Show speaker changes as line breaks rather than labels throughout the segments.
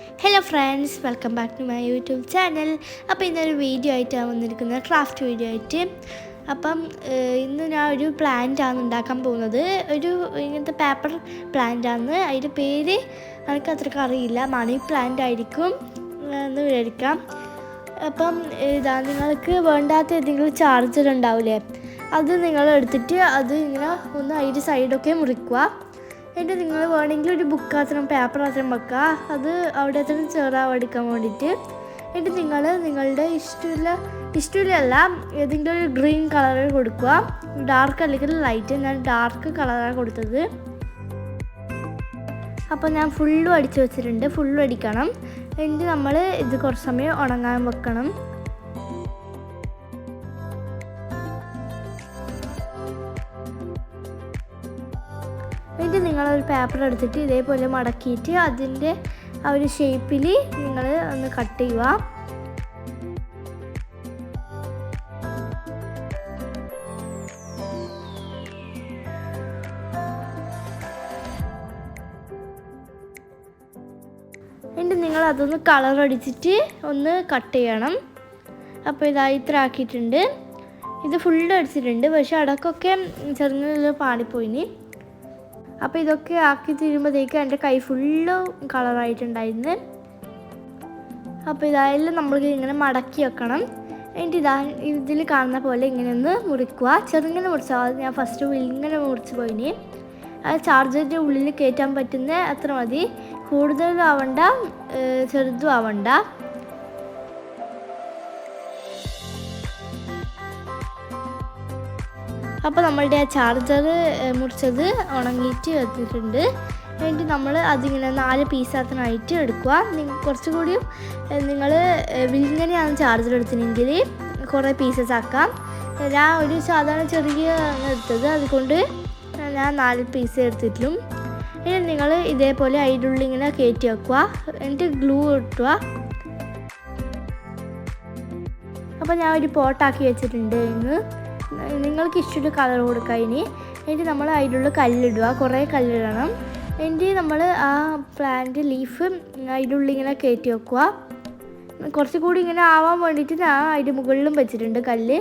Hello friends, welcome back to my YouTube channel. അപ്പോൾ ഇന്നൊരു video ആയിട്ടാണ് വന്നിരിക്കുന്നത്, ക്രാഫ്റ്റ് വീഡിയോ ആയിട്ട്. അപ്പം ഇന്ന് ഞാൻ ഒരു പ്ലാന്റാണ് ഉണ്ടാക്കാൻ പോകുന്നത്. ഒരു ഇങ്ങനത്തെ പേപ്പർ പ്ലാന്റാണ്. അതിൻ്റെ പേര് എനിക്ക് അത്രയ്ക്ക് അറിയില്ല. മണി പ്ലാന്റ് ആയിരിക്കും എന്ന് വിചാരിക്കാം. അപ്പം ഇതാ, നിങ്ങൾക്ക് വേണ്ടാത്ത ഏതെങ്കിലും ചാർജർ ഉണ്ടാവില്ലേ, അത് നിങ്ങൾ എടുത്തിട്ട് അത് ഇങ്ങനെ ഒന്ന് അതിൻ്റെ സൈഡൊക്കെ മുറിക്കുക. എന്നിട്ട് നിങ്ങൾ വേണമെങ്കിൽ ഒരു ബുക്കാത്രം പേപ്പർ അത്രയും വെക്കുക, അത് അവിടെ അത്രയും ചേറാവടിക്കാൻ വേണ്ടിയിട്ട്. എന്നിട്ട് നിങ്ങൾ നിങ്ങളുടെ ഇഷ്ടമില്ല ഏതെങ്കിലും ഒരു ഗ്രീൻ കളർ കൊടുക്കുക. ഡാർക്ക് അല്ലെങ്കിൽ ലൈറ്റ്. ഞാൻ ഡാർക്ക് കളറാണ് കൊടുത്തത്. അപ്പോൾ ഞാൻ ഫുള്ളും അടിച്ചു വെച്ചിട്ടുണ്ട്. ഫുള്ളും അടിക്കണം. എന്നിട്ട് നമ്മൾ ഇത് കുറച്ച് സമയം ഉണങ്ങാൻ വെക്കണം. എന്നിട്ട് നിങ്ങളൊരു പേപ്പർ എടുത്തിട്ട് ഇതേപോലെ മടക്കിയിട്ട് അതിൻ്റെ ആ ഒരു ഷേപ്പിൽ നിങ്ങൾ ഒന്ന് കട്ട് ചെയ്യുക. എന്നിട്ട് നിങ്ങൾ അതൊന്ന് കളർ അടിച്ചിട്ട് ഒന്ന് കട്ട് ചെയ്യണം. അപ്പോൾ ഇതാ ഇത്ര ആക്കിയിട്ടുണ്ട്. ഇത് ഫുള്ള് അടിച്ചിട്ടുണ്ട്, പക്ഷെ അടക്കൊക്കെ ചെറുങ്ങനെ പാടിപ്പോയിനി. അപ്പോൾ ഇതൊക്കെ ആക്കി തീരുമ്പോഴത്തേക്ക് എൻ്റെ കൈ ഫുള്ള് കളറായിട്ടുണ്ടായിരുന്നു. അപ്പോൾ ഇതായാലും നമ്മൾക്ക് ഇങ്ങനെ മടക്കി വെക്കണം. എന്നിട്ട് ഇതിൽ കാണുന്ന പോലെ ഇങ്ങനെ ഒന്ന് മുറിക്കുക. ചെറുങ്ങനെ മുറിച്ചാൽ ഞാൻ ഫസ്റ്റ് ഇങ്ങനെ മുറിച്ച് പോയിനി. അത് ചാർജറിൻ്റെ ഉള്ളിൽ കയറ്റാൻ പറ്റുന്ന അത്ര മതി. കൂടുതലും ആവണ്ട, ചെറുതും ആവണ്ട. അപ്പോൾ നമ്മളുടെ ആ ചാർജർ മുറിച്ചത് ഉണങ്ങിയിട്ട് വെച്ചിട്ടുണ്ട്. എന്നിട്ട് നമ്മൾ അതിങ്ങനെ 4 പീസാത്തനായിട്ട് എടുക്കുക. കുറച്ചുകൂടി നിങ്ങൾ വിൽങ്ങനെയാണ് ചാർജർ എടുത്തിട്ടുണ്ടെങ്കിൽ കുറേ പീസസ് ആക്കാം. ഞാൻ ഒരു സാധാരണ ചെറിയ എടുത്തത്, അതുകൊണ്ട് ഞാൻ 4 പീസ് എടുത്തിട്ടും. ഇനി നിങ്ങൾ ഇതേപോലെ അതിൻ്റെ ഉള്ളിൽ ഇങ്ങനെ കയറ്റി വെക്കുക. എന്നിട്ട് ഗ്ലൂ ഇട്ടുക. അപ്പോൾ ഞാൻ ഒരു പോട്ടാക്കി വെച്ചിട്ടുണ്ട്. ഇന്ന് നിങ്ങൾക്ക് ഇഷ്ടമുള്ള കളർ കൊടുക്കുക. എന്നിട്ട് നമ്മൾ അതിലുള്ള കല്ലിടുക, കുറേ കല്ലിടണം. എന്നിട്ട് നമ്മൾ ആ പ്ലാന്റ് ലീഫ് അതിൻ്റെ ഉള്ളിൽ ഇങ്ങനെ കയറ്റി വെക്കുക. കുറച്ചുകൂടി ഇങ്ങനെ ആവാൻ വേണ്ടിയിട്ട് ഞാൻ അതിൻ്റെ മുകളിലും വെച്ചിട്ടുണ്ട് കല്ല്.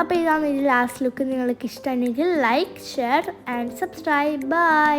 അപ്പോൾ ഇതാണ് ഇതിൻ്റെ ലാസ്റ്റ് ലുക്ക്. നിങ്ങൾക്ക് ഇഷ്ടമാണെങ്കിൽ like, share and subscribe. By.